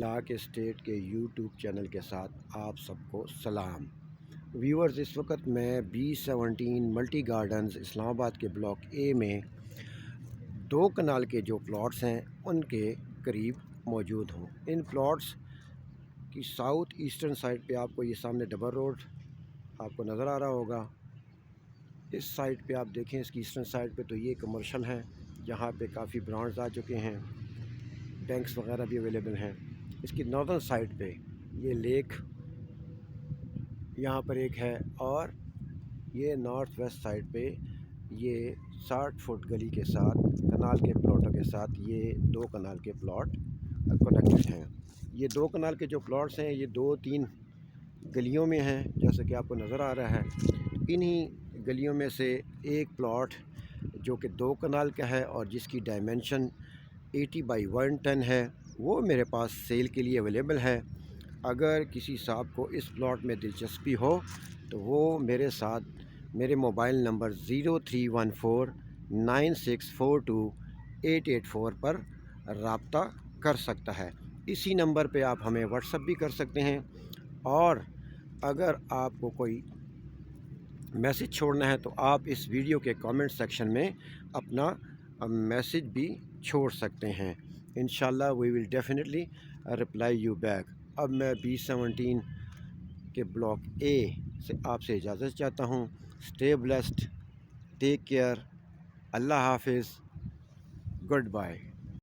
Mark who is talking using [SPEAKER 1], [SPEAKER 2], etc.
[SPEAKER 1] Lock state کے YouTube channel کے ساتھ آپ سب کو سلام ویورز۔ اس وقت میں B17 ملٹی گارڈنز اسلام آباد کے بلاک اے میں 2 کنال کے جو پلاٹس ہیں ان کے قریب موجود ہوں۔ ان پلاٹس کی ساؤتھ ایسٹرن سائڈ پہ آپ کو یہ سامنے ڈبل روڈ آپ کو نظر آ رہا ہوگا۔ اس سائڈ پہ آپ دیکھیں، اس کی ایسٹرن سائڈ پہ تو یہ کمرشل ہے جہاں پہ کافی برانڈز آ چکے ہیں، بینکس وغیرہ بھی اویلیبل ہیں۔ اس کی ناردرن سائڈ پہ یہ لیک یہاں پر ایک ہے، اور یہ نارتھ ویسٹ سائڈ پہ یہ 60 فٹ گلی کے ساتھ کنال کے پلاٹوں کے ساتھ یہ 2 کنال کے پلاٹ کنیکٹڈ ہیں۔ یہ 2 کنال کے جو پلاٹس ہیں یہ 2-3 گلیوں میں ہیں جیسا کہ آپ کو نظر آ رہا ہے۔ انہی گلیوں میں سے ایک پلاٹ جو کہ 2 کنال کا ہے اور جس کی ڈائمینشن 80/110 ہے، وہ میرے پاس سیل کے لیے اویلیبل ہے۔ اگر کسی صاحب کو اس پلاٹ میں دلچسپی ہو تو وہ میرے ساتھ میرے موبائل نمبر 03149642 پر رابطہ کر سکتا ہے۔ اسی نمبر پہ آپ ہمیں واٹس اپ بھی کر سکتے ہیں، اور اگر آپ کو کوئی میسج چھوڑنا ہے تو آپ اس ویڈیو کے کامنٹ سیکشن میں اپنا میسج بھی چھوڑ سکتے ہیں۔ انشاءاللہ we will definitely reply you back. اب میں B17 کے بلاک اے سے آپ سے اجازت چاہتا ہوں۔ اسٹے بلیسڈ، ٹیک کیئر، اللہ حافظ، گڈ بائے۔